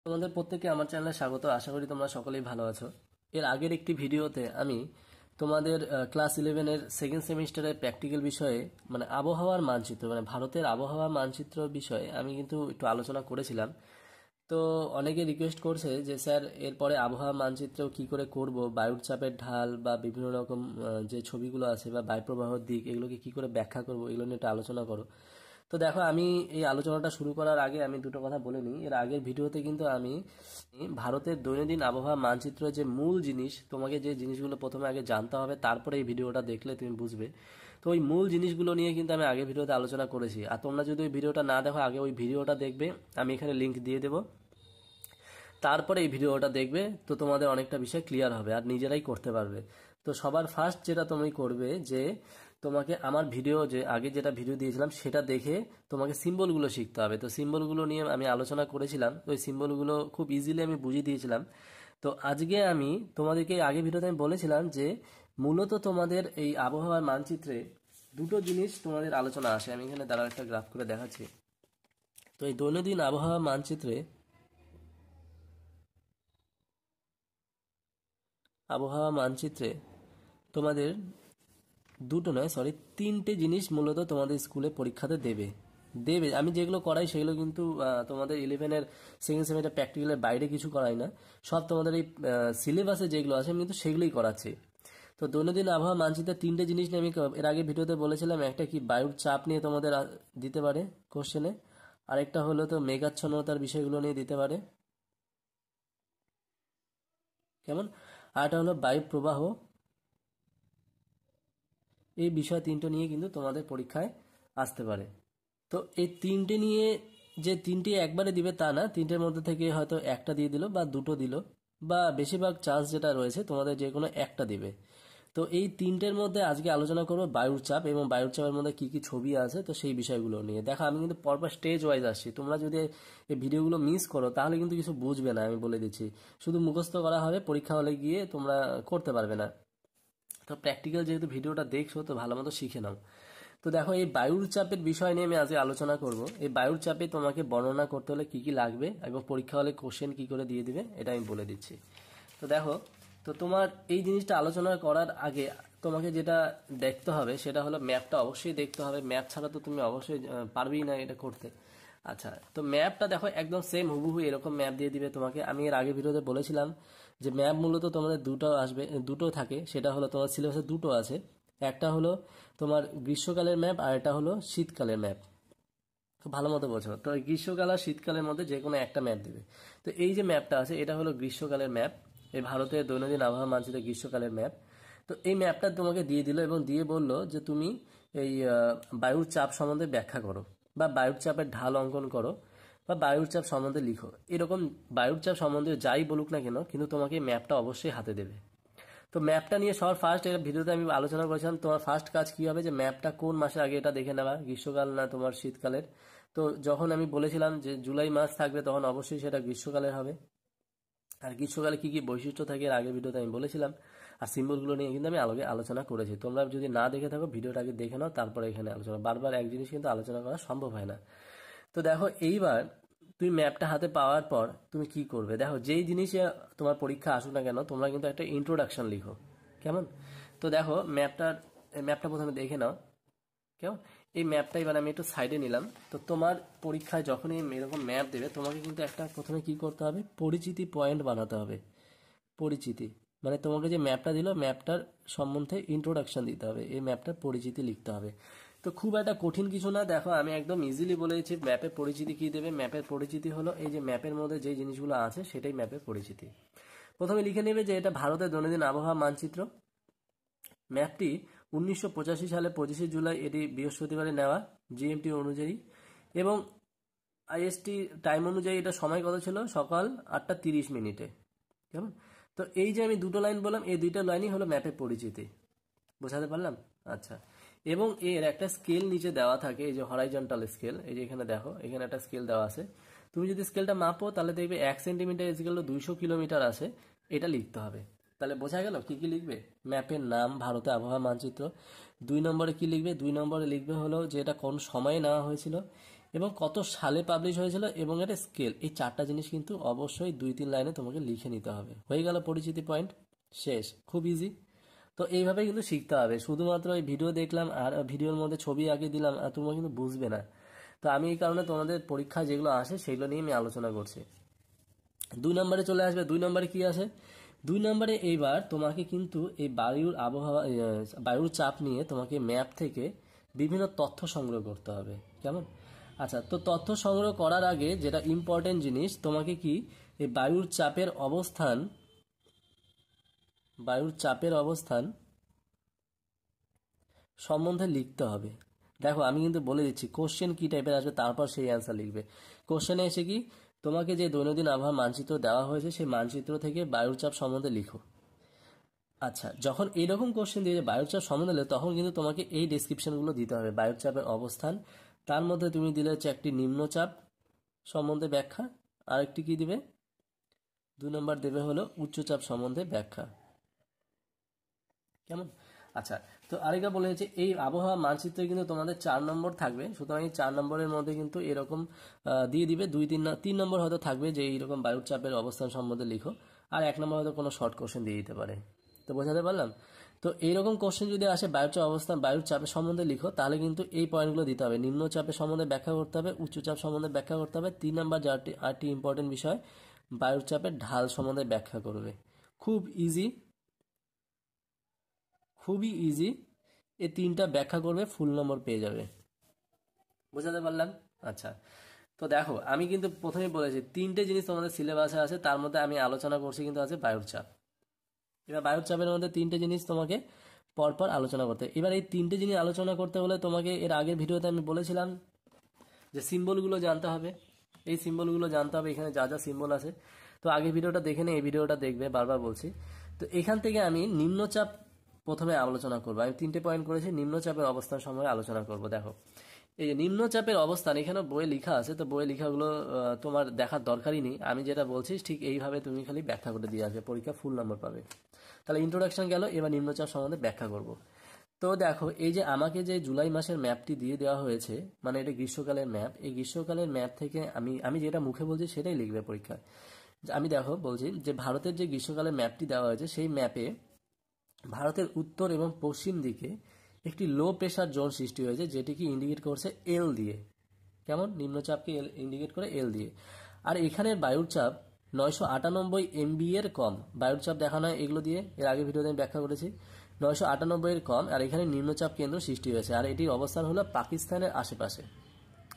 তোমাদের প্রত্যেককে আমার চ্যানেলে স্বাগত। আশা করি তোমরা সকলেই ভালো আছো। এর আগের একটি ভিডিওতে আমি তোমাদের ক্লাস 11-এর সেকেন্ড সেমিস্টারের প্র্যাকটিক্যাল বিষয়ে মানে আবহাওয়ার মানচিত্র মানে ভারতের আবহাওয়ার মানচিত্র বিষয়ে আমি কিন্তু একটু আলোচনা করেছিলাম। তো অনেকে রিকোয়েস্ট করছে যে স্যার এরপরে আবহাওয়া মানচিত্র কি করে করব, বায়ুর চাপের ঢাল বা বিভিন্ন রকম যে ছবিগুলো আছে বা বায়ুপ্রবাহর দিক এগুলোকে কি করে ব্যাখ্যা করব, এগুলো নিয়ে একটু আলোচনা করো। তো দেখো, আমি এই আলোচনাটা শুরু করার আগে আমি দুটো কথা বলে নিই। এর আগের ভিডিওতে কিন্তু আমি ভারতের দৈনন্দিন আবহাওয়া মানচিত্র যে মূল জিনিস, তোমাকে যে জিনিসগুলো প্রথমে আগে জানতে হবে তারপরে এই ভিডিওটা দেখলে তুমি বুঝবে। তো ওই মূল জিনিসগুলো নিয়ে কিন্তু আমি আগের ভিডিওতে আলোচনা করেছি। আর তোমরা যদি ওই ভিডিওটা না দেখো, আগে ওই ভিডিওটা দেখবে, আমি এখানে লিংক দিয়ে দেবো। তারপরে এই ভিডিওটা দেখবে, তো তোমাদের অনেকটা বিষয় ক্লিয়ার হবে আর নিজেরাই করতে পারবে। তো সবার ফার্স্ট যেটা তুমি করবে যে তোমাকে আমার ভিডিও যে আগে যেটা ভিডিও দিয়েছিলাম সেটা দেখে তোমাকে সিম্বলগুলো শিখতে হবে। তো সিম্বলগুলো নিয়ে আমি আলোচনা করেছিলাম, ওই সিম্বলগুলো খুব ইজিলি আমি বুঝিয়ে দিয়েছিলাম। তো আজকে আমি তোমাদেরকে আগে ভিডিওতে আমি বলেছিলাম যে মূলত তোমাদের এই আবহাওয়ার মানচিত্রে দুটো জিনিস তোমাদের আলোচনা আসে। আমি এখানে দাঁড়াও একটা গ্রাফ করে দেখাচ্ছি। তো এই দৈনন্দিন আবহাওয়া মানচিত্রে আবহাওয়া মানচিত্রে তোমাদের দুটো নয়, সরি, তিনটে জিনিস মূলত তোমাদের স্কুলে পরীক্ষাতে দেবে দেবে আমি যেগুলো করাই সেগুলো কিন্তু তোমাদের 11-এর সেকেন্ড সেমিস্টার প্র্যাকটিক্যালের বাইরে কিছু করাই না। সব তোমাদের এই সিলেবাসে যেগুলো আছে আমি কিন্তু সেগুলোই করাচ্ছি। তো দৈনন্দিন আবহাওয়া মানচিত্রের তিনটে জিনিস নিয়ে আমি এর আগে ভিডিওতে বলেছিলাম। একটা কি বায়ুর চাপ নিয়ে তোমাদের দিতে পারে কোশ্চেনে, আরেকটা হলো তো মেঘাচ্ছন্নতার বিষয়গুলো নিয়ে দিতে পারে, কেমন, আরেকটা হলো বায়ু প্রবাহ। এই বিষয় তিনটে নিয়ে কিন্তু তোমাদের পরীক্ষায় আসতে পারে। তো এই তিনটে নিয়ে যে তিনটে একবারে দিবে তা না, তিনটের মধ্যে থেকে হয়তো একটা দিয়ে দিল বা দুটো দিল, বা বেশিরভাগ চান্স যেটা রয়েছে তোমাদের যে কোনো একটা দিবে। তো এই তিনটের মধ্যে আজকে আলোচনা করবো বায়ুর চাপ, এবং বায়ুর চাপের মধ্যে কি কি ছবি আছে তো সেই বিষয়গুলো নিয়ে। দেখো, আমি কিন্তু পরপর স্টেজ ওয়াইজ আসছি। তোমরা যদি এই ভিডিওগুলো মিস করো তাহলে কিন্তু কিছু বুঝবে না, আমি বলে দিচ্ছি। শুধু মুখস্থ করা হবে, পরীক্ষা হলে গিয়ে তোমরা করতে পারবে না। তো প্র্যাকটিক্যাল যেহেতু ভিডিওটা দেখছো তো ভালো মতো শিখে নাও। তো দেখো, এই বায়ুর চাপের বিষয় নিয়ে আমি আজকে আলোচনা করব। এই বায়ুর চাপে তোমাকে বর্ণনা করতে হলে কি কি লাগবে এবং পরীক্ষা হলে কোশ্চেন কি করে দিয়ে দিবে এটা আমি বলে দিচ্ছি। তো দেখো, তো তোমার এই জিনিসটা আলোচনা করার আগে তোমাকে যেটা দেখতে হবে সেটা হলো ম্যাপটা অবশ্যই দেখতে হবে। ম্যাপ ছাড়া তো তুমি অবশ্যই পারবেই না এটা করতে। আচ্ছা, তো ম্যাপটা দেখো একদম সেম হুবহু এরকম ম্যাপ দিয়ে দিবে তোমাকে। আমি এর আগে ভিডিওতে বলেছিলাম যে ম্যাপ মূলত তোমাদের দুটো আসবে, দুটো থাকে। সেটা হলো তোমার সিলেবাসে দুটো আছে। একটা হলো তোমার গ্রীষ্মকালের ম্যাপ আর এটা হলো শীতকালের ম্যাপ। খুব ভালো মতো বোঝো। তো এই গ্রীষ্মকাল আর শীতকালের মধ্যে যে কোনো একটা ম্যাপ দিবে। তো এই যে ম্যাপটা আছে এটা হলো গ্রীষ্মকালের ম্যাপ। এই ভারতের দৈনন্দিন আবহাওয়া মানচিত্রে গ্রীষ্মকালের ম্যাপ। তো এই ম্যাপটা তোমাকে দিয়ে দিল এবং দিয়ে বললো যে তুমি এই বায়ুর চাপ সম্বন্ধে ব্যাখ্যা করো, বা বায়ুর চাপের ঢাল অঙ্কন করো, বা বায়ুর চাপ সম্বন্ধে লিখো। এরকম বায়ুর চাপ সম্বন্ধে যাই বলুক না কেন, কিন্তু তোমাকে এই ম্যাপটা অবশ্যই হাতে দেবে। তো ম্যাপটা নিয়ে সবার ফার্স্ট এর ভিডিওতে আমি আলোচনা করেছিলাম তোমার ফার্স্ট কাজ কি হবে, যে ম্যাপটা কোন মাসে আগে এটা দেখে নেওয়া, গ্রীষ্মকাল না তোমার শীতকালের। তো যখন আমি বলেছিলাম যে জুলাই মাস থাকবে তখন অবশ্যই সেটা গ্রীষ্মকালের হবে। আর গ্রীষ্মকালে কি কি বৈশিষ্ট্য থাকে এর আগের ভিডিওতে আমি বলেছিলাম। আর সিম্বলগুলো নিয়ে কিন্তু আমি আগে আলোচনা করেছি। তোমরা যদি না দেখে থাকো ভিডিওটা আগে দেখে নাও, তারপরে এখানে আলোচনা। বারবার এক জিনিস কিন্তু আলোচনা করা সম্ভব হয় না। তো দেখো, এইবার তুমি ম্যাপটা হাতে পাওয়ার পর তুমি কি করবে। দেখো, যেই জিনিসে তোমার পরীক্ষা আসুক না কেন তোমরা কিন্তু একটা ইন্ট্রোডাকশন লিখো, কেমন। তো দেখো, ম্যাপটা প্রথমে দেখে নাও, কেমন। এই ম্যাপটা এবার আমি একটু সাইডে নিলাম। তো তোমার পরীক্ষায় যখনই এরকম ম্যাপ দেবে তোমাকে কিন্তু একটা প্রথমে কি করতে হবে, পরিচিতি পয়েন্ট বানাতে হবে। পরিচিতি মানে তোমাকে যে ম্যাপটা দিল ম্যাপটার সম্বন্ধে ইন্ট্রোডাকশন দিতে হবে, এই ম্যাপটার পরিচিতি লিখতে হবে। তো খুব একটা কঠিন কিছু না। দেখো, আমি একদম ইজিলি বলে দিচ্ছি ম্যাপের পরিচিতি কি দেবে। ম্যাপের পরিচিতি হলো এই যে ম্যাপের মধ্যে যে জিনিসগুলো আছে সেটাই ম্যাপের পরিচিতি। প্রথমে লিখে নেবে যে এটা ভারতের দৈনন্দিন আবহাওয়া মানচিত্র। ম্যাপটি 1985 সালে 25শে জুলাই এটি বৃহস্পতিবারে নেওয়া, জিএমটি অনুযায়ী, এবং আইএসটি টাইম অনুযায়ী এটা সময় কত ছিল, সকাল 8টা 30 মিনিটে, কেমন। তো এই যে আমি দুটো লাইন বললাম, এই দুইটা লাইনই হলো ম্যাপের পরিচিতি। বোঝাতে পারলাম? আচ্ছা। এবং এর একটা স্কেল নিচে দেওয়া থাকে, এই যে হরাইজন্টাল স্কেল, এই যে এখানে দেখো এখানে একটা স্কেল দেওয়া আছে। তুমি যদি স্কেলটা মাপো তাহলে দেখবে 1 সেন্টিমিটার ইকুয়াল টু 200 কিলোমিটার আছে। এটা লিখতে হবে। তাহলে বোঝা গেল কি কি লিখবে। ম্যাপের নাম, ভারতের আবহাওয়া মানচিত্র। 2 নম্বরে কি লিখবে, 2 নম্বরে লিখবে হলো যে এটা কোন সময়ে নেওয়া হয়েছিল, এবং কত সালে পাবলিশ হয়েছিল এবং এর স্কেল, এই 4টা জিনিস কিন্তু অবশ্যই 2-3 লাইনে তোমাকে লিখে নিতে হবে। হয়ে গেল পরিচিতি পয়েন্ট, শেষ। খুব ইজি। তো এইভাবে কিন্তু শিখতে হবে। শুধুমাত্র এই ভিডিও দেখলাম আর ভিডিওর মধ্যে ছবি আঁকিয়ে দিলাম আর তোমরা কিন্তু বুঝবে না। তো আমি এই কারণে তোমাদের পরীক্ষায় যেগুলো আসে সেগুলো নিয়ে আমি আলোচনা করছি। 2 নম্বরে চলে আসবে। 2 নম্বরে কি আসে? 2 নম্বরে এইবার তোমাকে কিন্তু এই বায়ুর আবহাওয়া বায়ুর চাপ নিয়ে তোমাকে ম্যাপ থেকে বিভিন্ন তথ্য সংগ্রহ করতে হবে। কেমন? আচ্ছা, তো তথ্য সংগ্রহ করার আগে যেটা ইম্পর্টেন্ট জিনিস, তোমাকে কি এই বায়ুর চাপের অবস্থান সম্বন্ধে লিখতে হবে। দেখো আমি কিন্তু বলে দিচ্ছি কোশ্চেন কি টাইপের আসবে, তারপর সেই অ্যান্সার লিখবে। কোশ্চেনে এসে কি তোমাকে যে দৈনন্দিন আবহাওয়া মানচিত্র দেওয়া হয়েছে সেই মানচিত্র থেকে বায়ুর চাপ সম্বন্ধে লিখো। আচ্ছা, যখন এইরকম কোশ্চেন দিয়ে বায়ুর চাপ সম্বন্ধে লেখো, তখন কিন্তু তোমাকে এই ডেসক্রিপশনগুলো দিতে হবে। বায়ুর চাপের অবস্থান, তার মধ্যে তুমি দিলে হচ্ছে একটি নিম্নচাপ সম্বন্ধে ব্যাখ্যা, আরেকটি কি দিবে, 2 নম্বর দেবে হলো উচ্চচাপ সম্বন্ধে ব্যাখ্যা। কেমন? আচ্ছা, তো আরেকটা বলে হচ্ছে এই আবহাওয়া মানচিত্রে কিন্তু তোমাদের 4 নম্বর থাকবে। সুতরাং এই 4 নম্বরের মধ্যে কিন্তু এরকম দিয়ে দিবে 3 নম্বর হয়তো থাকবে যে এইরকম বায়ুর চাপের অবস্থান সম্বন্ধে লিখো, আর 1 নম্বর হয়তো কোনো শর্ট কোশ্চেন দিয়ে দিতে পারে। তো বোঝাতে পারলাম? তো এইরকম কোশ্চেন যদি আসে বায়ুর চাপ অবস্থান বায়ুর চাপের সম্বন্ধে লিখো, তাহলে কিন্তু এই পয়েন্টগুলো দিতে হবে। নিম্নচাপের সম্বন্ধে ব্যাখ্যা করতে হবে, উচ্চচাপ সম্বন্ধে ব্যাখ্যা করতে হবে, 3 নম্বর যে আরেকটি ইম্পর্টেন্ট বিষয় বায়ুর চাপের ঢাল সম্বন্ধে ব্যাখ্যা করবে। খুব ইজি, খুবই ইজি। এই 3টা ব্যাখ্যা করবে, ফুল নম্বর পেয়ে যাবে। বোঝাতে পারলাম? আচ্ছা, তো দেখো আমি কিন্তু প্রথমেই বলেছি 3টে জিনিস তোমাদের সিলেবাসে আছে, তার মধ্যে আমি আলোচনা করছি কিন্তু আছে বায়ুর চাপ। এবার বায়ুর চাপের মধ্যে 3টে জিনিস তোমাকে পরপর আলোচনা করতে। এবার এই 3টে জিনিস আলোচনা করতে হলে তোমাকে এর আগের ভিডিওতে আমি বলেছিলাম যে সিম্বলগুলো জানতে হবে। এই সিম্বলগুলো জানতে হবে, এখানে যা যা সিম্বল আছে। তো আগের ভিডিওটা দেখে নে, এই ভিডিওটা দেখবে, বারবার বলছি। তো এখান থেকে আমি নিম্নচাপ প্রথমে আলোচনা করবো। আমি 3টে পয়েন্ট করেছি, নিম্নচাপের অবস্থান সম্পর্কে আলোচনা করব। দেখো এই যে নিম্নচাপের অবস্থান, এখানে বইয়ে লেখা আছে, তো বইয়ে লেখাগুলো তোমার দেখার দরকারই নেই। আমি যেটা বলছি ঠিক এইভাবে তুমি খালি ব্যাখ্যা করে দিয়ে আসবে, পরীক্ষা ফুল নম্বর পাবে। তাহলে ইন্ট্রোডাকশন গেল, এবার নিম্নচাপ সম্বন্ধে ব্যাখ্যা করব। তো দেখো এই যে আমাকে যে জুলাই মাসের ম্যাপটি দিয়ে দেওয়া হয়েছে, মানে এটা গ্রীষ্মকালের ম্যাপ। এই গ্রীষ্মকালের ম্যাপ থেকে আমি যেটা মুখে বলছি সেটাই লিখবে পরীক্ষায়। আমি দেখো বলছি যে ভারতের যে গ্রীষ্মকালের ম্যাপটি দেওয়া হয়েছে, সেই ম্যাপে ভারতের উত্তর এবং পশ্চিম দিকে একটি লো প্রেশার জোন সৃষ্টি হয়েছে, যেটিকে ইন্ডিকেট করছে এল দিয়ে। কেমন? নিম্নচাপকে ইন্ডিকেট করে এল দিয়ে। আর এখানের বায়ুর চাপ 998 MB এর কম। বায়ুর চাপ দেখানো হয় এগুলো দিয়ে, এর আগে ভিডিওতে আমি ব্যাখ্যা করেছি। 998 এর কম, আর এখানে নিম্নচাপ কেন্দ্র সৃষ্টি হয়েছে, আর এটির অবস্থান হলো পাকিস্তানের আশেপাশে।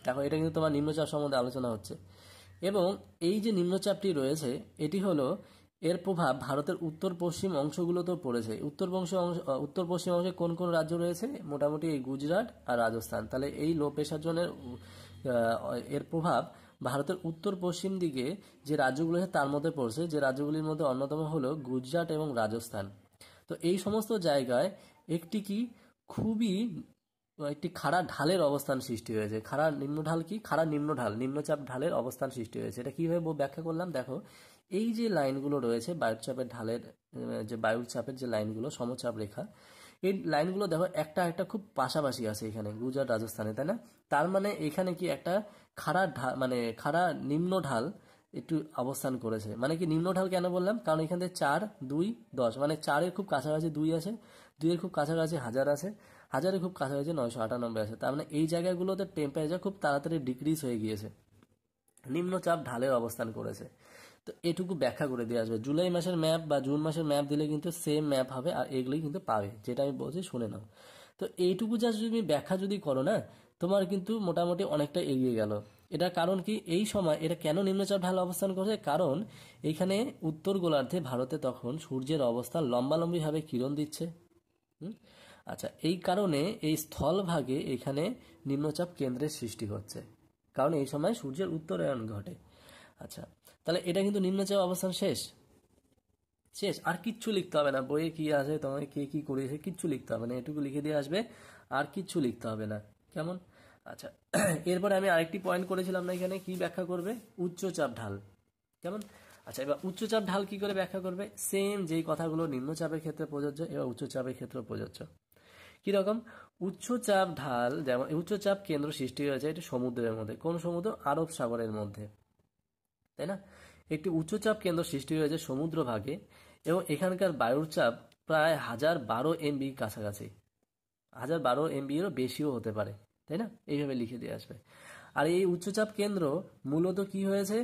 দেখো এটা কিন্তু তোমার নিম্নচাপ সম্বন্ধে আলোচনা হচ্ছে। এবং এই যে নিম্নচাপটি রয়েছে, এটি হলো এর প্রভাব ভারতের উত্তর পশ্চিম অংশগুলোতেও পড়েছে। উত্তর পশ্চিম অংশে কোন কোন রাজ্য রয়েছে? মোটামুটি এই গুজরাট আর রাজস্থান। তাহলে এই লো প্রেশার জোনের এর প্রভাব ভারতের উত্তর পশ্চিম দিকে যে রাজ্যগুলো আছে তার মধ্যে পড়ছে, যে রাজ্যগুলির মধ্যে অন্যতম হলো গুজরাট এবং রাজস্থান। তো এই সমস্ত জায়গায় একটি কি খুবই একটি খাড়া ঢালের অবস্থান সৃষ্টি হয়েছে। খাড়া নিম্ন ঢাল কি? খাড়া নিম্ন ঢাল, নিম্নচাপ ঢালের অবস্থান সৃষ্টি হয়েছে। এটা কিভাবে ব্যাখ্যা করলাম? দেখো এই যে লাইনগুলো রয়েছে বায়ুর চাপের ঢালের, যে বায়ুর চাপের যে লাইনগুলো, সমচাপ রেখা, এই লাইনগুলো দেখো একটা একটা খুব পাশাপাশি আছে এখানে গুজরাট রাজস্থানে, তাই না? তার মানে এখানে কি একটা খাড়া ঢাল, মানে খাড়া নিম্ন ঢাল একটু অবস্থান করেছে। মানে কি নিম্ন ঢাল কেন বললাম? কারণ এখান থেকে 4, 2, 10, মানে 4-এর খুব কাছাকাছি 2 আছে, 2-এর খুব কাছাকাছি 1000 আছে, 1000-এর খুব কাছাকাছি 998 আছে। তার মানে এই জায়গাগুলোতে টেম্পারেচার খুব তাড়াতাড়ি ডিক্রিজ হয়ে গিয়েছে, নিম্নচাপ ঢালের অবস্থান করেছে। তো এটুকু ব্যাখ্যা করে দিয়ে আসবে। জুলাই মাসের ম্যাপ বা জুন মাসের ম্যাপ দিলে কিন্তু সেম ম্যাপ হবে, আর এগুলোই কিন্তু পাবে, যেটা আমি বলছি শুনে নাও। তো এইটুকু জাস্ট তুমি ব্যাখ্যা যদি করো না, তোমার কিন্তু মোটামুটি অনেকটা এগিয়ে গেল। এটার কারণ কি? এই সময় এটা কেন নিম্নচাপ ঢাল অবস্থান করছে? কারণ এইখানে উত্তর গোলার্ধে ভারতে তখন সূর্যের অবস্থান লম্বালম্বিভাবে কিরণ দিচ্ছে। আচ্ছা, এই কারণে এই স্থলভাগে এখানে নিম্নচাপ কেন্দ্রের সৃষ্টি হচ্ছে, কারণ এই সময় সূর্যের উত্তরায়ণ ঘটে। আচ্ছা, তাহলে এটা কিন্তু নিম্নচাপ অবস্থান শেষ। শেষ, আর কিচ্ছু লিখতে হবে না। বইয়ে কি আছে, তোমাকে কে কি করেছে কিচ্ছু লিখতে হবে না, এটুকু লিখে দিয়ে আসবে, আর কিচ্ছু লিখতে হবে না। কেমন? আচ্ছা, এরপরে আমি আরেকটি পয়েন্ট করেছিলাম না, এখানে কি ব্যাখ্যা করবে? উচ্চচাপ ঢাল। কেমন? আচ্ছা, এবার উচ্চচাপ ঢাল কি করে ব্যাখ্যা করবে? সেম যেই কথাগুলো নিম্নচাপের ক্ষেত্রে প্রযোজ্য, এবার উচ্চচাপের ক্ষেত্রে প্রযোজ্য। কিরকম? উচ্চচাপ ঢাল, যেমন উচ্চচাপ কেন্দ্র সৃষ্টি হয়েছে এটি সমুদ্রের মধ্যে। কোন সমুদ্র? আরব সাগরের মধ্যে, তাই না? একটি উচ্চচাপ কেন্দ্র সৃষ্টি হয়েছে সমুদ্র ভাগে এবং এখানকার বায়ুর চাপ প্রায় 1012 MB কাছাকাছি, 1012 MB-এরও বেশিও হতে পারে, তাই না? এইভাবে লিখে দিয়ে আসবে। আর এই উচ্চচাপ কেন্দ্র মূলত কি হয়েছে,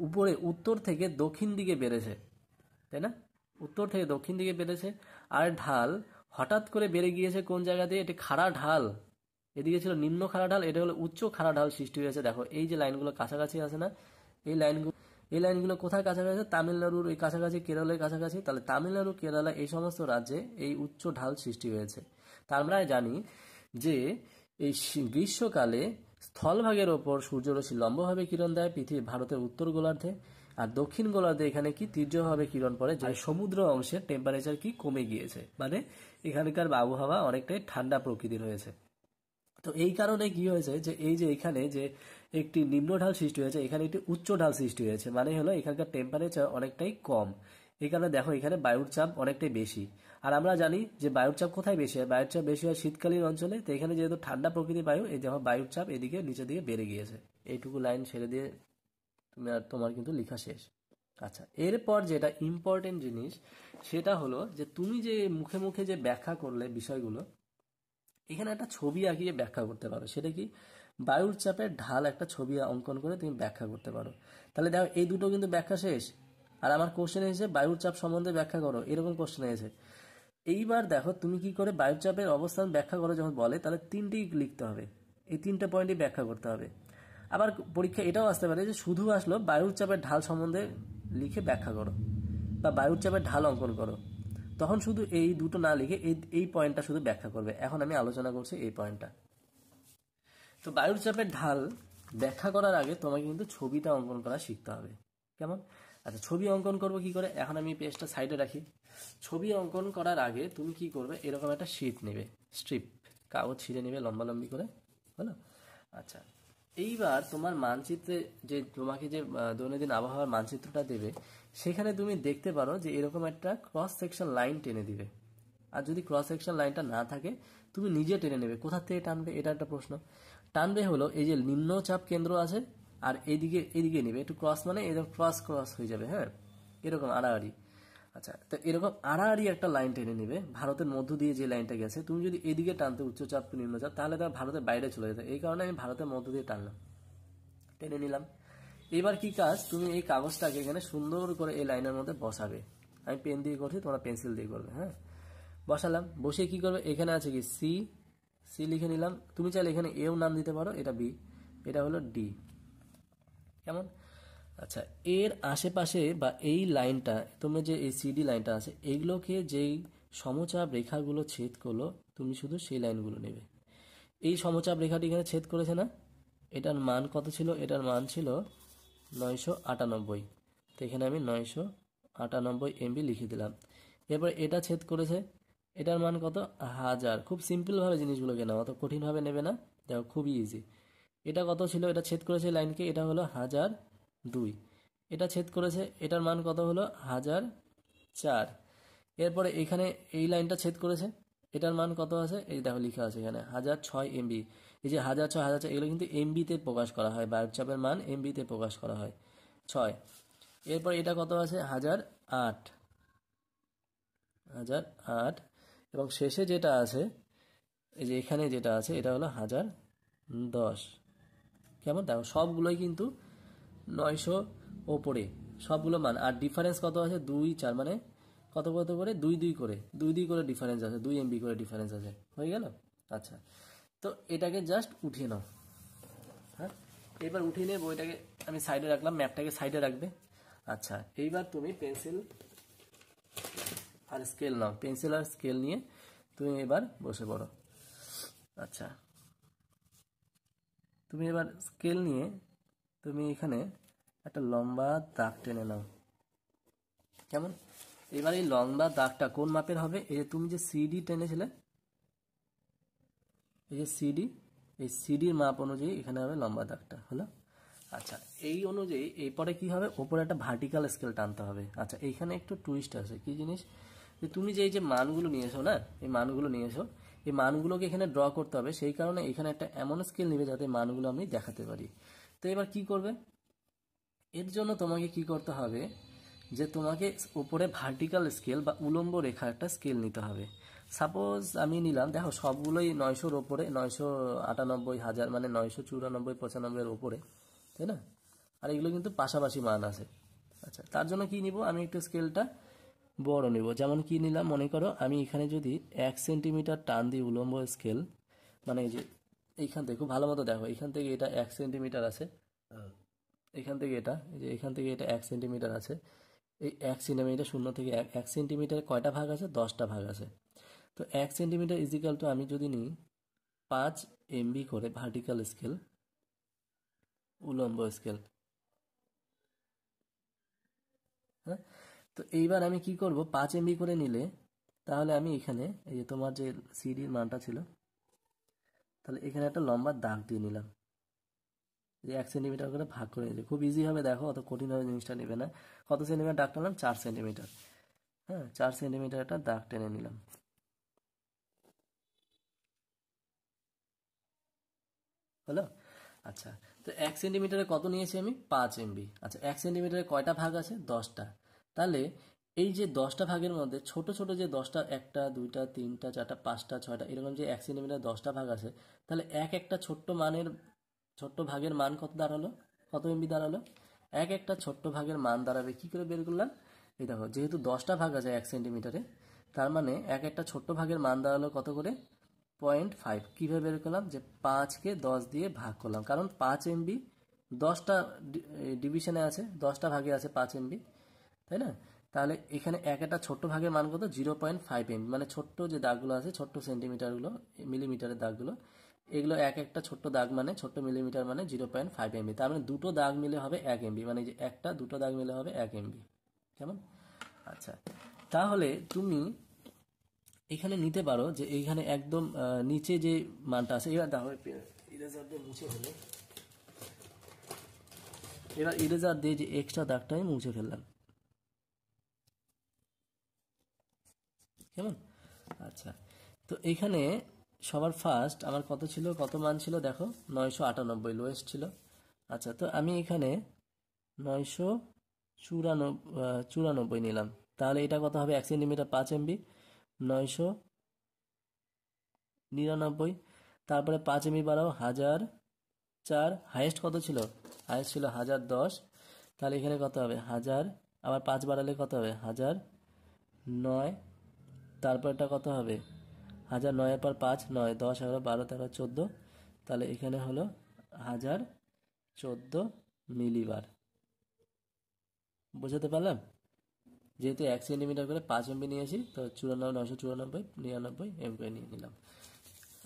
উপরে উত্তর থেকে দক্ষিণ দিকে বেড়েছে, তাই না? উত্তর থেকে দক্ষিণ দিকে বেড়েছে। আর ঢাল হঠাৎ করে বেড়ে গিয়েছে কোন জায়গা দিয়ে? এটি খাড়া ঢাল, এদিকে ছিল নিম্ন খাড়া ঢাল, এটা হলো উচ্চ খাড়া ঢাল সৃষ্টি হয়েছে। দেখো এই যে লাইনগুলো কাছাকাছি আছে না, এই লাইনগুলো কোথায় কাছাকাছি? তামিলনাড়ুর এই কাছাকাছি, কেরলের কাছাকাছি। তাহলে তামিলনাড়ু, কেরালা এই সমস্ত রাজ্যে এই উচ্চ ঢাল সৃষ্টি হয়েছে। তা আমরা জানি যে এই গ্রীষ্মকালে স্থলভাগের ওপর সূর্যরশ্মি লম্বভাবে কিরণ দেয় পৃথিবী ভারতের উত্তর গোলার্ধে, আর দক্ষিণ গোলার্ধে এখানে কি তীর্যভাবে কিরণ পড়ে, যে সমুদ্র অংশের টেম্পারেচার কি কমে গিয়েছে, মানে এখানকার আবহাওয়া অনেকটাই ঠান্ডা প্রকৃতির হয়েছে। তো এই কারণে কি হয়েছে যে এই যে এখানে যে একটি নিম্ন ঢাল সৃষ্টি হয়েছে, এখানে একটি উচ্চ ঢাল সৃষ্টি হয়েছে, মানে হলো এখানকার টেম্পারেচার অনেকটাই কম। এই কারণে দেখো এখানে বায়ুর চাপ অনেকটাই বেশি। আর আমরা জানি যে বায়ুর চাপ কোথায় বেশি হয়? বায়ুর চাপ বেশি হয় শীতকালীন অঞ্চলে। তো এখানে যেহেতু ঠান্ডা প্রকৃতির বায়ু, এই দেখো বায়ুর চাপ এদিকে নিচের দিকে বেড়ে গিয়েছে। এইটুকু লাইন ছেড়ে দিয়ে তোমার কিন্তু লেখা শেষ। আচ্ছা, এরপর যেটা ইম্পর্টেন্ট জিনিস সেটা হলো যে তুমি যে মুখে মুখে যে ব্যাখ্যা করলে বিষয়গুলো, এখানে একটা ছবি আঁকিয়ে ব্যাখ্যা করতে পারো। সেটা কি? বায়ুর চাপের ঢাল একটা ছবি অঙ্কন করে তুমি ব্যাখ্যা করতে পারো। তাহলে দেখো এই দুটো কিন্তু ব্যাখ্যা শেষ। আর আমার কোশ্চেন এসেছে বায়ুর চাপ সম্বন্ধে ব্যাখ্যা করো, এরকম কোশ্চেন এসেছে। এইবার দেখো তুমি কি করে বায়ুর চাপের অবস্থান ব্যাখ্যা করো যখন বলে, তাহলে তিনটেই লিখতে হবে, এই তিনটে পয়েন্টই ব্যাখ্যা করতে হবে। আবার পরীক্ষা এটাও আসতে পারে যে শুধু আসলো বায়ুর চাপের ঢাল সম্বন্ধে লিখে ব্যাখ্যা করো বা বায়ুর চাপের ঢাল অঙ্কন করো, তখন শুধু এই দুটো না লিখে এই পয়েন্টটা শুধু ব্যাখ্যা করবে। এখন আমি আলোচনা করছি এই পয়েন্টটা। তো বায়ুর চাপের ঢাল ব্যাখ্যা করার আগে তোমাকে কিন্তু ছবিটা অঙ্কন করা শিখতে হবে। কেমন? আচ্ছা, ছবি অঙ্কন করবো কি করে? এখন আমি পেজটা সাইডে রাখি। ছবি অঙ্কন করার আগে তুমি কি করবে, এরকম একটা শিট নেবে, স্ট্রিপ কাগজ ছিঁড়ে নেবে লম্বালম্বি করে, হলো? আচ্ছা, এইবার তোমার মানচিত্রে যে তোমাকে যে দৈনন্দিন আবহাওয়ার মানচিত্রটা দেবে, সেখানে তুমি দেখতে পারো যে এরকম একটা ক্রস সেকশন লাইন টেনে দিবে। আর যদি ক্রস সেকশন লাইনটা না থাকে, তুমি নিজে টেনে নেবে। কোথা থেকে টানবে, এটা একটা প্রশ্ন। টানবে হলো এই যে নিম্নচাপ কেন্দ্র আছে, আর এদিকে নেবে একটু ক্রস, মানে এরকম ক্রস ক্রস হয়ে যাবে, হ্যাঁ, এরকম আড়াআড়ি। আচ্ছা, তো এরকম আড়াআড়ি একটা লাইন টেনে নেবে ভারতের মধ্য দিয়ে যে লাইনটা গেছে। তুমি যদি এদিকে টানতে উচ্চচাপ নিম্নচাপ, তাহলে তার ভারতের বাইরে চলে যেত। এই কারণে আমি ভারতের মধ্য দিয়ে টানলাম, টেনে নিলাম। এবার কি কাজ, তুমি এই কাগজটাকে এখানে সুন্দর করে এই লাইনের মধ্যে বসাবে। আমি পেন দিয়ে করছি, তোমরা পেন্সিল দিয়ে করবে, হ্যাঁ। বসালাম, বসে কি করবে, এখানে আছে কি সি, সি লিখে নিলাম। তুমি চাইলে এখানে এও নাম দিতে পারো, এটা বি, এটা হলো ডি। কেমন? আচ্ছা, এর আশেপাশে বা এই লাইনটা, তোমার যে এই সিডি লাইনটা আছে, এইগুলোকে যেই সমচাপ রেখাগুলো ছেদ করলো, তুমি শুধু সেই লাইনগুলো নেবে। এই সমচাপ রেখাটি এখানে ছেদ করেছে না, এটার মান কত ছিল? এটার মান ছিল 998। তো এখানে আমি 998 MB লিখে দিলাম। এরপর এটা ছেদ করেছে, এটার মান কত? 1000। খুব সিম্পলভাবে জিনিসগুলোকে নাও, অত কঠিনভাবে নেবে না, দেখো খুবই ইজি। এটা কত ছিল? এটা ছেদ করেছে লাইনকে, এটা হলো 1002। এটা ছেদ করেছে, এটার মান কত হলো? 1004। এরপরে এখানে এই লাইনটা ছেদ করেছে, এটার মান কত আছে? এই দেখো লেখা আছে এখানে 1006 MB। এই যে 1006, 1004 এগুলো কিন্তু এমবিতে প্রকাশ করা হয়, বায়ুর চাপের মান এমবিতে প্রকাশ করা হয়, 6। এরপর এটা কত আছে? 1008, 1008। এবং শেষে যেটা আছে, এই যে এখানে যেটা আছে, এটা হলো 1010। কেমন? দেখো সবগুলোই কিন্তু 900 ওপরে সবগুলো মান। আর ডিফারেন্স কত আছে? 2 4, মানে কত কত করে? 2 2 করে, 2 2 করে ডিফারেন্স আছে, 2 MB করে ডিফারেন্স আছে। হয়ে গেল? আচ্ছা, তো এটাকে জাস্ট উঠিয়ে নাও। হ্যাঁ, এবার উঠিয়ে নিয়ে বইটাকে আমি সাইডে রাখলাম, ম্যাপটাকে সাইডে রাখবে। আচ্ছা, এইবার তুমি পেন্সিল আর স্কেল নাও, পেন্সিল আর স্কেল নিয়ে তুমি এবার বসে পড়ো। আচ্ছা, তুমি এবার স্কেল নিয়ে তুমি এখানে একটা লম্বা দাগ টেনে নাও। কেমন? এবার এই লম্বা দাগটা কোন মাপের হবে? এই যে তুমি যে সিডি টেনেছিলে, এই যে সিডি, এই সিডির মাপ অনুযায়ী এখানে হবে লম্বা দাগটা, হলো? আচ্ছা, এই অনুযায়ী এরপরে কি হবে? ওপরে একটা ভার্টিক্যাল স্কেল টানতে হবে। আচ্ছা, এইখানে একটু টুইস্ট আছে, কি জিনিস? যে তুমি যে এই যে মানগুলো নিয়ে এসো না, এই মানগুলো নিয়ে এসো, এই মানগুলোকে এখানে ড্র করতে হবে, সেই কারণে এখানে একটা এমন স্কেল নেবে যাতে মানগুলো আমি দেখাতে পারি। তো এবার কি করবে, এর জন্য তোমাকে কি করতে হবে, যে তোমাকে উপরে ভার্টিক্যাল স্কেল বা উলম্ব রেখা একটা স্কেল নিতে হবে। সাপোজ আমি নিলাম, দেখো সবগুলোই 900-র ওপরে, 998, 1000, মানে 994, 95-এর ওপরে, তাই না? আর এগুলো কিন্তু পাশাপাশি মান আছে। আচ্ছা, তার জন্য কি নিব, আমি একটু স্কেলটা বড় নিব। যেমন কি নিলাম, মনে করো আমি এখানে যদি 1 সেন্টিমিটার টান দিই উলম্ব স্কেল, মানে এই যে এইখান থেকে খুব ভালো মতো দেখো, এখান থেকে এটা 1 সেন্টিমিটার আছে, এখান থেকে এটা, এই যে এখান থেকে এটা 1 সেন্টিমিটার আছে। এই 1 সেন্টিমিটার, শূন্য থেকে 1 সেন্টিমিটারে কয়টা ভাগ আছে, 10টা ভাগ আছে। তো 1 সেন্টিমিটার ইজিক্যাল টু, আমি যদি নিই 5 MB করে ভার্টিক্যাল স্কেল, উলম্ব স্কেল, হ্যাঁ। তো এইবার আমি কি করব, 5 MB করে নিলে তাহলে আমি এখানে এই যে তোমার যে সিডির মানটা ছিল, তাহলে এখানে একটা লম্বা দাগ দিয়ে নিলাম, যে 1 সেন্টিমিটার করে ভাগ করে নিয়েছে। খুব ইজি হবে, দেখো অত কঠিনভাবে জিনিসটা নেবে না। কত সেন্টিমিটার দাগ টানলাম, 4 সেন্টিমিটার। হ্যাঁ, 4 সেন্টিমিটার একটা দাগ টেনে নিলাম, হলো। আচ্ছা, তো 1 সেন্টিমিটারে কত নিয়েছি আমি, 5 MB। আচ্ছা, 1 সেন্টিমিটারে কয়টা ভাগ আছে, 10টা। তাহলে এই যে 10টা ভাগের মধ্যে ছোট ছোট যে 10টা, 1টা 2টা 3টা 4টা 5টা 6টা, এরকম যে 1 সেন্টিমিটারে 10টা ভাগ আছে, তাহলে একটা ছোট্ট মানের, ছোট্ট ভাগের মান কত দাঁড়ালো, কত MB দাঁড়ালো। একটা ছোট্ট ভাগের মান দাঁড়াবে কি করে বের করলাম, এই দেখো, যেহেতু 10টা ভাগ আছে 1 সেন্টিমিটারে, তার মানে একটা ছোট্ট ভাগের মান দাঁড়ালো কত করে, 0.5। কীভাবে বের করলাম, যে 5কে 10 দিয়ে ভাগ করলাম, কারণ 5 MB 10টা ডিভিশনে আছে, 10টা ভাগে আছে 5 MB, তাই না? তাহলে এখানে একটা ছোট্ট ভাগের মান কত, 0.5 MB, মানে ছোট্ট যে দাগগুলো আছে, ছোট্ট সেন্টিমিটারগুলো, মিলিমিটারের দাগগুলো, এগুলো একটা ছোট্ট দাগ মানে, ছোট্ট মিলিমিটার মানে 0.5 MB। তার মানে দুটো দাগ মিলে হবে 1 MB, মানে এই যে একটা দুটো দাগ মিলে হবে 1 MB। কেমন? আচ্ছা, তাহলে তুমি এখানে নিতে পারো যে এইখানে একদম নিচে যে মানটা আছে, এবার দেখো ইরেজার দিয়ে মুছে ফেলে, এবার ইরেজার দিয়ে যে এক্সট্রা দাগটা আমি মুছে ফেললাম, কেমন? আচ্ছা, তো এইখানে সবার ফার্স্ট আমার কত ছিল, কত মান ছিল দেখো, 998 লোয়েস্ট ছিল। আচ্ছা, তো আমি এখানে 994 নিলাম, তাহলে এটা কত হবে, 1 সেন্টিমিটার 5 MB, 999। তারপরে 5 MB বাড়াও, 1004। হাইয়েস্ট কত ছিল, হাইয়েস্ট ছিল 1010। তাহলে এখানে কত হবে, 1000, আবার 5 বাড়ালে কত হবে, 1009। তারপর এটা কত হবে, 1009-এর পর 5, 9, 10, 11, 12, 13, 14। তাহলে এখানে হলো 1014 মিলিবার। বুঝাতে পারলাম? যেহেতু 1 সেন্টিমিটার করে 5 MB নিয়েছি, তো 994, 99 নিয়ে নিলাম।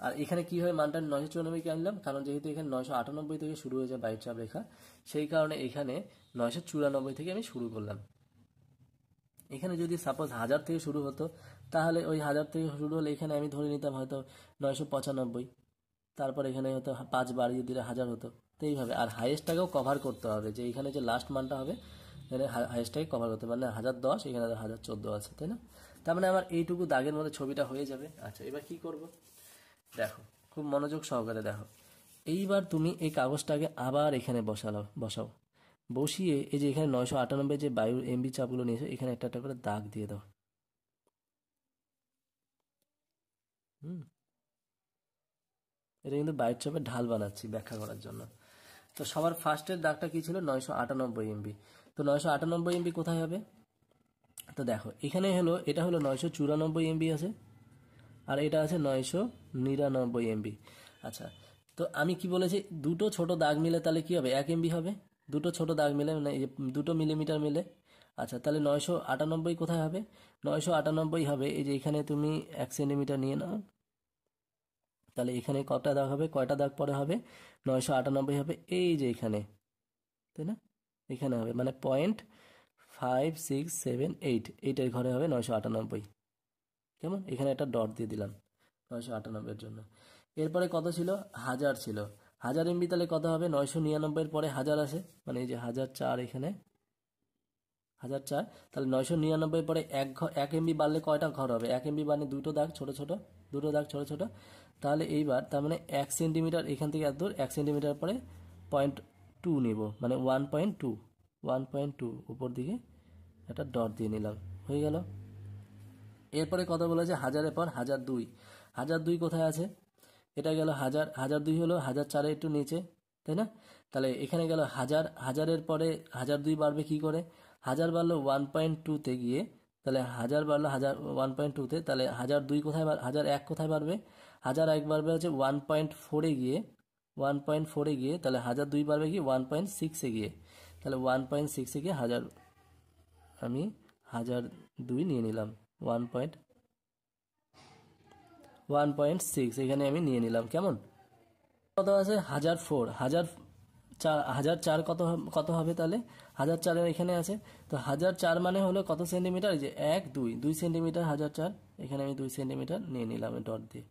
আর এখানে কীভাবে মানটা 994কে আনলাম, কারণ যেহেতু এখানে 998 থেকে শুরু হয়ে যায় বাইট চাপ রেখা, সেই কারণে এখানে 994 থেকে আমি শুরু করলাম। এখানে যদি সাপোজ 1000 থেকে শুরু হতো, তাহলে ওই 1000 থেকে শুরু হলে এখানে আমি ধরে নিতাম হয়তো 995। তারপর এখানে হয়তো 5 বাড়িয়ে দিলে 1000 হতো। তো এইভাবে, আর হাইয়েস্টটাকেও কভার করতে হবে, যে এখানে যে লাস্ট মানটা হবে, এখানে হাইয়েস্টটাকে কভার করতে হবে, মানে 1010, এখানে 1014 আছে, তাই না? তার মানে আমার এইটুকু দাগের মধ্যে ছবিটা হয়ে যাবে। আচ্ছা, এবার কি করব, দেখো খুব মনোযোগ সহকারে দেখো। এইবার তুমি এই কাগজটাকে আবার এখানে বসাও। বসিয়ে এই যে এখানে 998 যে বায়ুর MB চাপগুলো নিয়েছো, এখানে একটা একটা করে দাগ দিয়ে দাও। হুম, এটা কিন্তু বাইট চাপের ঢাল বানাচ্ছি ব্যাখ্যা করার জন্য। তো সবার ফার্স্টের দাগটা কি ছিল, 998 MB। তো 998 MB কোথায় হবে, তো দেখো এখানে হলো, এটা হলো 994 MB আছে, আর এটা আছে 999 MB। আচ্ছা, তো আমি কি বলেছি, দুটো ছোট দাগ মিলে তাহলে কি হবে, 1 MB হবে। দুটো ছোট দাগ মিলে, মানে এই যে দুটো মিলিমিটার মিলে। আচ্ছা, তাহলে 998 কোথায় হবে, 998 হবে এই যে এখানে, তুমি 1 সেন্টিমিটার নিয়ে নাও, তাহলে এখানে কটা দাগ হবে, কয়টা দাগ পরে হবে, 998 হবে এই যে এখানে, তাই না? এখানে হবে, মানে 0.5678, এইটার ঘরে হবে 998। কেমন? এখানে একটা ডট দিয়ে দিলাম 998-এর জন্য। এরপরে কত ছিল, 1000 ছিল। 1000 MB তাহলে কত হবে, 999-এর পরে 1000 আছে, মানে এই যে 1004, এখানে 1004, তাহলে 999 পরে 1 এমবি বাড়লে কয়টা ঘর হবে? 1 এমবি মানে দুটো দাগ ছোট ছোট, দুটো দাগ ছোট ছোট। তাহলে এইবার তার মানে 1 সেন্টিমিটার এখান থেকে এত দূর, 1 সেন্টিমিটার পরে 0.2 নিব, মানে 1.2 উপর দিকে একটা ডট দিয়ে নিলাম, হয়ে গেল। এরপরে কত বলেছে? 1000-এর পর 1002। 1002 কোথায় আছে? এটা গেল 1000, 1002 হলো 1004-এর একটু নিচে, তাই না? তাহলে এখানে গেল 1000, 1000-এর পরে 1002 বাড়বে কি করে? 1000 বাড়লো 1.2-তে গিয়ে, তাহলে 1000 বাড়লো 1.2-তে, তাহলে 1002 কোথায় 1001 কোথায় বাড়বে? 1001 বাড়বে হচ্ছে 1.4-এ গিয়ে, 1.4-এ গিয়ে, তাহলে 1002 বাড়বে কি 1.6-এ গিয়ে, তাহলে 1.6-এ গিয়ে আমি 1002 নিয়ে নিলাম, 1.6 এখানে আমি নিয়ে নিলাম। কেমন? কত আছে? 1004, 1004 কত হবে তাহলে? 1004 এখানে আছে, তো 1004 মানে হলো কত সেন্টিমিটার? এই যে 2 সেন্টিমিটার 1004, এখানে আমি 2 সেন্টিমিটার নিয়ে নিলাম ডট দিয়ে।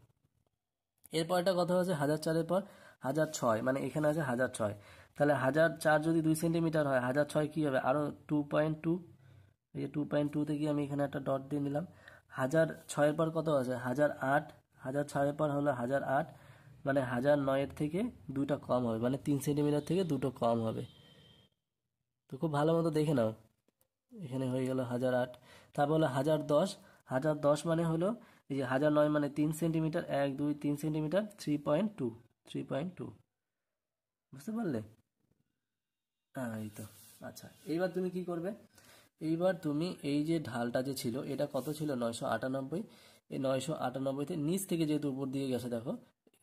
এরপরটা কত আছে? 1004-এর পর 1006, মানে এখানে আছে 1006, তাহলে 1004 যদি 2 সেন্টিমিটার হয়, 1006 কি হবে? আরো 2.2, এই যে 2.2 থেকে আমি এখানে একটা ডট দিয়ে নিলাম। 1006-এর পর কত আছে? 1008, 1006-এর পর হলো 1008, মানে 1009-এর থেকে দুইটা কম হবে, মানে 3 সেন্টিমিটার থেকে দুটো কম হবে। তো খুব ভালো মতো দেখে নাও, এখানে হয়ে গেল 1008। তারপর হলো 1010, 1010 মানে হলো এই যে 1009 মানে 3 সেন্টিমিটার, 3 সেন্টিমিটার, 3.2, বুঝতে পারলে? এই তো। আচ্ছা, এইবার তুমি কি করবে? এইবার তুমি এই যে ঢালটা যে ছিল, এটা কত ছিল? 998। এই 998-তে নিচ থেকে যেহেতু উপর দিকে গেছে, দেখো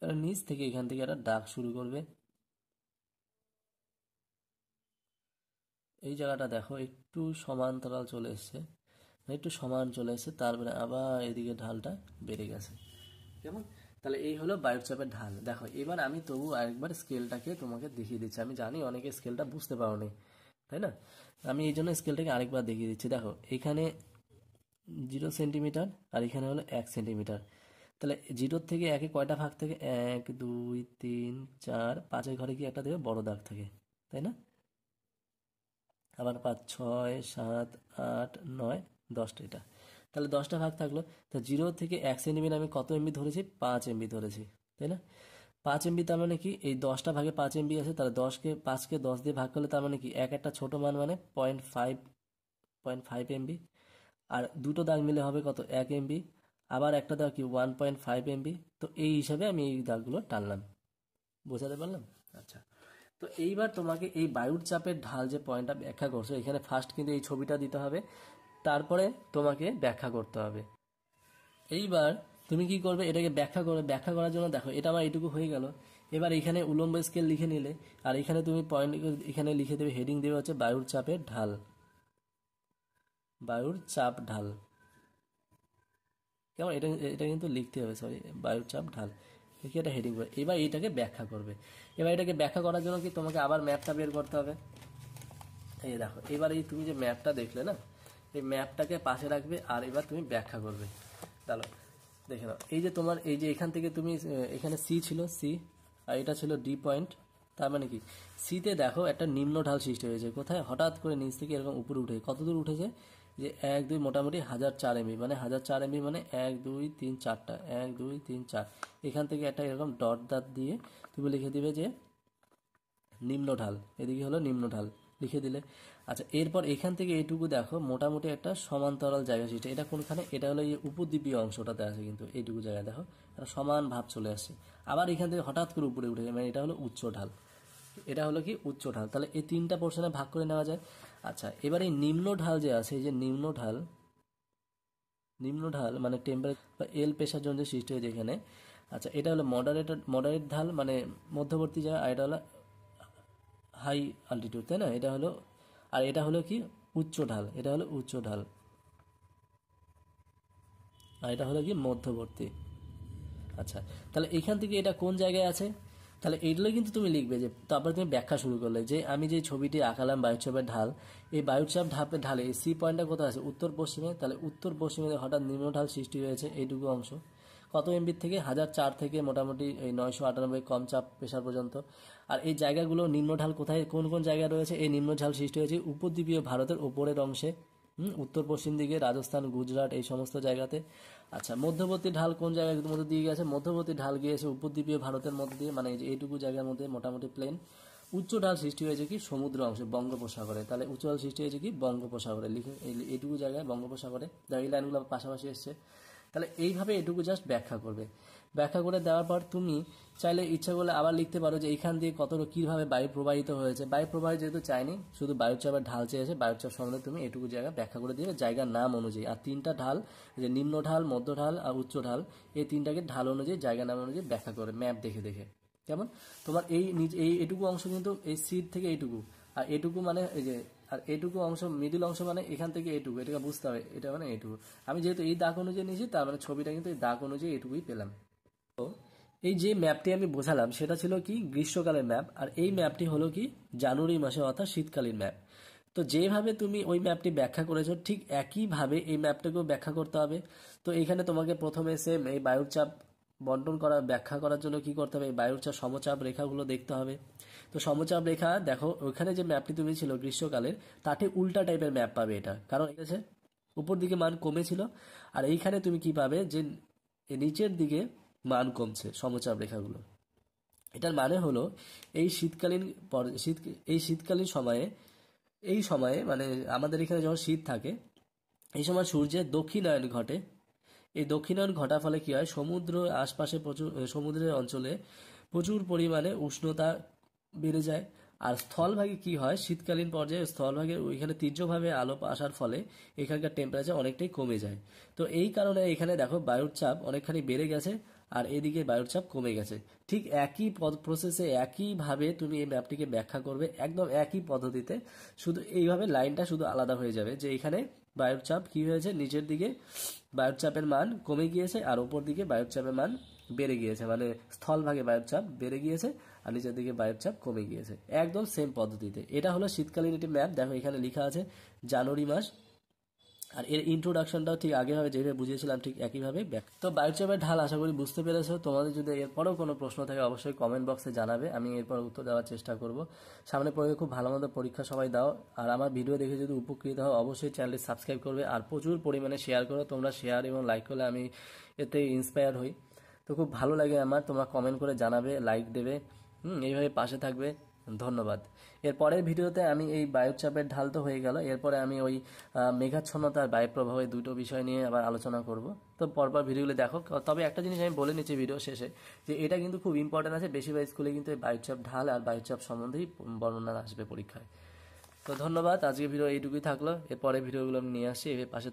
এবার নিচ থেকে এখান থেকে একটা দাগ শুরু করবে। এই জায়গাটা দেখো একটু সমান্তরাল চলে এসছে, একটু সমান চলে এসছে, তারপরে আবার এদিকে ঢালটা বেড়ে গেছে। কেমন? তাহলে এই হলো বায়ুচাপের ঢাল। দেখো এবার আমি তবু আরেকবার স্কেলটাকে তোমাকে দেখিয়ে দিচ্ছি। আমি জানি অনেকে স্কেলটা বুঝতে পারোনি, তাই না? আমি এই জন্য স্কেলটাকে আরেকবার দেখিয়ে দিচ্ছি। দেখো এখানে 0 সেন্টিমিটার আর এখানে হলো 1 সেন্টিমিটার। তাহলে 0 থেকে 1-এ কয়টা ভাগ থাকে? 1 2 3 4 5-এর ঘরে কি একটা দেবে বড় দাগ থাকে, তাই না? আবার 5 6 7 8 9 10টা, এটা তাহলে 10টা ভাগ থাকলো। তো 0 থেকে 1 সেন্টিমিটার আমি কত এমবি ধরেছি? 5 এমবি ধরেছি, তাই না? 5 এমবি তার মানে কি? এই 10টা ভাগে 5 এমবি আছে, তাহলে 5কে 10 দিয়ে ভাগ করলে তার মানে কি একটা ছোট মান, মানে 0.5 এমবি। আর দুটো দাগ মিলে হবে কত? 1 এমবি। আবার একটা দাগ কি 1.5 এমবি। তো এই হিসাবে আমি এই দাগগুলো টানলাম, বোঝাতে পারলাম? আচ্ছা, তো এইবার তোমাকে এই বায়ুর চাপের ঢাল যে পয়েন্টটা ব্যাখ্যা করছো, এখানে ফার্স্ট কিন্তু এই ছবিটা দিতে হবে, তারপরে তোমাকে ব্যাখ্যা করতে হবে। এইবার তুমি কি করবে? এটাকে ব্যাখ্যা করার জন্য দেখো এটা আমার এইটুকু হয়ে গেল। এবার এখানে উলম্ব স্কেল লিখে নিলে, আর এখানে তুমি পয়েন্ট এখানে লিখে দেবে, হেডিং দেবে হচ্ছে বায়ুর চাপের ঢাল, বায়ুর চাপ ঢাল। কেমন? এটা এটা কিন্তু লিখতে হবে, সরি, বায়ুর চাপ ঢাল লিখে এটা হেডিং করে এবার এইটাকে ব্যাখ্যা করবে। এবার এটাকে ব্যাখ্যা করার জন্য কি তোমাকে আবার ম্যাপটা বের করতে হবে। এই দেখো এবার এই তুমি যে ম্যাপটা দেখলে না, এই ম্যাপটাকে পাশে রাখবে আর এবার তুমি ব্যাখ্যা করবে। চলো দেখে নাও, এই যে তোমার এই যে এখান থেকে তুমি এখানে সি ছিল, সি, আর এটা ছিল ডি পয়েন্ট। তার মানে কি সিতে দেখো একটা নিম্ন ঢাল সৃষ্টি হয়েছে, কোথায়? হঠাৎ করে নিচ থেকে এরকম উপরে উঠে, কত দূর উঠেছে? যে 1 2 মোটামুটি 1004 এমবি, মানে 1004 এমবি মানে 1 2 3 4টা, 1 2 3 4। এখান থেকে একটা এরকম ডট দাঁত দিয়ে তুমি লিখে দিবে যে নিম্ন ঢাল, এদিকে হলো নিম্ন ঢাল, লিখে দিলে। আচ্ছা, এরপর এখান থেকে এইটুকু দেখো মোটামুটি একটা সমান্তরাল জায়গা সৃষ্টি। এটা কোনখানে? এটা হলো এই উপদ্বীপীয় অংশটাতে আছে, কিন্তু এইটুকু জায়গায় দেখো একটা সমান ভাব চলে আসছে। আবার এখান থেকে হঠাৎ করে উপরে উঠে যায়, মানে এটা হলো উচ্চ ঢাল, এটা হলো কি উচ্চ ঢাল। তাহলে এই তিনটা পোর্শনে ভাগ করে নেওয়া যায়। আচ্ছা, এবার এই নিম্ন ঢাল যে আছে, এই যে নিম্ন ঢাল মানে টেম্পারেচার এল প্রেশার জোন যে সৃষ্টি হয়েছে এখানে। আচ্ছা, এটা হলো মডারেট ঢাল, মানে মধ্যবর্তী জায়গা, আর এটা হলো হাই অল্টিটিউড, তাই না? এটা হলো, আর এটা হলো কি উচ্চ ঢাল, এটা হলো উচ্চ ঢাল, আর এটা হলো কি মধ্যবর্তী। আচ্ছা, তাহলে এখান থেকে এটা কোন জায়গায় আছে? তাহলে এইগুলো কিন্তু তুমি লিখবে, যে তারপরে তুমি ব্যাখ্যা শুরু করলে যে আমি যে ছবিটি আঁকালাম বায়ুচাপের ঢাল, এই বায়ুচাপ ঢালে এই সি পয়েন্টটা কোথায় আছে? উত্তর পশ্চিমে। তাহলে উত্তর পশ্চিমে হঠাৎ নিম্ন ঢাল সৃষ্টি হয়েছে এইটুকু অংশ, কত এমবির থেকে 1004 থেকে মোটামুটি এই 998 কম চাপ প্রেসার পর্যন্ত। আর এই জায়গাগুলো নিম্ন ঢাল কোথায় কোন কোন জায়গায় রয়েছে? এই নিম্ন ঢাল সৃষ্টি হয়েছে উপদ্বীপীয় ভারতের উপরের অংশে, উত্তর পশ্চিম দিকে রাজস্থান, গুজরাট এই সমস্ত জায়গাতে। আচ্ছা, মধ্যবর্তী ঢাল কোন জায়গার মধ্যে দিয়ে গেছে? মধ্যবর্তী ঢাল গিয়েছে উপদ্বীপীয় ভারতের মধ্যে দিয়ে, মানে এই যে এইটুকু জায়গার মধ্যে মোটামুটি প্লেন। উচ্চ ঢাল সৃষ্টি হয়েছে কি সমুদ্র অংশে, বঙ্গোপসাগরে। তাহলে উচ্চ ঢাল সৃষ্টি হয়েছে কি বঙ্গোপসাগরে, লিখে এইটুকু জায়গায় বঙ্গোপসাগরে। এই লাইনগুলো পাশাপাশি এসছে। তাহলে এইভাবে এটুকু জাস্ট ব্যাখ্যা করবে। ব্যাখ্যা করে দেওয়ার পর তুমি চাইলে ইচ্ছা করলে আবার লিখতে পারো যে এইখান দিয়ে কীভাবে বায়ু প্রবাহিত হয়েছে। বায়ু প্রবাহ যেহেতু চাইনি, শুধু বায়ুচাপের ঢাল চেয়েছে, বায়ুচাপ সম্বন্ধে তুমি এটুকু জায়গা ব্যাখ্যা করে দিবে জায়গার নাম অনুযায়ী। আর তিনটা ঢাল, যে নিম্ন ঢাল, মধ্য ঢাল আর উচ্চ ঢাল, এই তিনটাকে ঢাল অনুযায়ী, জায়গা নাম অনুযায়ী ব্যাখ্যা করে ম্যাপ দেখে দেখে। কেমন? তোমার এইটুকু অংশ কিন্তু এই সিট থেকে এইটুকু, আর এটুকু মানে এই যে, আর এটুকু অংশ মিডিল অংশ মানে এখান থেকে এইটুকু, এটাকে বুঝতে হবে। এটা মানে এইটুকু আমি যেহেতু এই দাগ অনুযায়ী নিয়েছি, তার মানে ছবিটা কিন্তু এই দাগ অনুযায়ী এটুকুই পেলাম। তো এই যে ম্যাপটি আমি বোঝালাম সেটা ছিল কি গ্রীষ্মকালের ম্যাপ, আর এই ম্যাপটি হলো কি জানুয়ারি মাসে অর্থাৎ শীতকালীন ম্যাপ। তো যেভাবে তুমি ওই ম্যাপটি ব্যাখ্যা করেছো ঠিক একইভাবে এই ম্যাপটাকেও ব্যাখ্যা করতে হবে। তো এখানে তোমাকে প্রথমে সেম এই বায়ুর চাপ বন্টন করা ব্যাখ্যা করার জন্য কি করতে হবে? এই বায়ুর চাপ সমচাপ রেখাগুলো দেখতে হবে। তো সমচাপ রেখা দেখো, ওইখানে যে ম্যাপটি তুমি ছিল গ্রীষ্মকালের, তাতে উল্টা টাইপের ম্যাপ পাবে এটা, কারণ এটা উপর দিকে মান কমেছিল, আর এইখানে তুমি কি পাবে যে নিচের দিকে মান কমছে সমচাপ রেখাগুলো। এটার মানে হলো এই শীতকালীন এই শীতকালীন সময়ে, এই সময়ে মানে আমাদের এখানে যখন শীত থাকে, এই সময় সূর্যের দক্ষিণায়ন ঘটে। এই দক্ষিণায়ন ঘটার ফলে কি হয়? সমুদ্র আশপাশে প্রচুর, সমুদ্রের অঞ্চলে প্রচুর পরিমাণে উষ্ণতা বেড়ে যায়। আর স্থলভাগে কি হয়? শীতকালীন পর্যায়ে স্থলভাগে ওইখানে তীর্যভাবে আলো আসার ফলে এখানকার টেম্পারেচার অনেকটাই কমে যায়। তো এই কারণে এখানে দেখো বায়ুর চাপ অনেকখানি বেড়ে গেছে, আর এদিকে বায়ুর চাপ কমে গেছে। ঠিক একই প্রসেসে একইভাবে তুমি এই ম্যাপটিকে ব্যাখ্যা করবে, একদম একই পদ্ধতিতে, শুধু এইভাবে লাইনটা শুধু আলাদা হয়ে যাবে যে এখানে বায়ুর চাপ কি হয়েছে, নিচের দিকে বায়ুর চাপের মান কমে গিয়েছে, আর উপর দিকে বায়ুর চাপের মান বেড়ে গিয়েছে, মানে স্থলভাগে বায়ুর চাপ বেড়ে গিয়েছে আর নিচের দিকে বায়ুর চাপ কমে গিয়েছে, একদম সেম পদ্ধতিতে। এটা হলো শীতকালীন একটি ম্যাপ। দেখো এখানে লেখা আছে জানুয়ারি মাস, আর এর ইন্ট্রোডাকশনটাও ঠিক আগেভাবে যেভাবে বুঝিয়েছিলাম ঠিক একইভাবে তো বায়ুচাপের ঢাল আশা করি বুঝতে পেরেছো। তোমাদের যদি এরপরেও কোনো প্রশ্ন থাকে অবশ্যই কমেন্ট বক্সে জানাবে, আমি এরপর উত্তর দেওয়ার চেষ্টা করব। সামনে পরে খুব ভালো মতো পরীক্ষা সবাই দাও, আর আমার ভিডিও দেখে যদি উপকৃত হও অবশ্যই চ্যানেলটি সাবস্ক্রাইব করবে, আর প্রচুর পরিমাণে শেয়ার করো। তোমরা শেয়ার এবং লাইক করলে আমি এতে ইন্সপায়ার হই। তো খুব ভালো লাগে আমার, তোমরা কমেন্ট করে জানাবে, লাইক দেবে, এইভাবে পাশে থাকবে। ধন্যবাদ। এর পরের ভিডিওতে আমি এই বায়ুচাপের ঢাল তো হয়ে গেল, এরপরে আমি ওই মেঘাচ্ছন্নতা আর বায়ুপ্রবাহ এই দুটো বিষয় নিয়ে আবার আলোচনা করব। তো পরপর ভিডিওগুলো দেখো। তবে একটা জিনিস আমি বলে নিচ্ছি ভিডিও শেষে, যে এটা কিন্তু খুব ইম্পর্টেন্ট আছে, বেশিরভাগ স্কুলে কিন্তু এই বায়ুচাপ ঢাল আর বায়ুচাপ সম্বন্ধেই বর্ণনা আসবে পরীক্ষায়। তো ধন্যবাদ, আজকে ভিডিও এইটুকুই থাকলো। এরপরে ভিডিওগুলো আমি নিয়ে আসছি, এর পাশে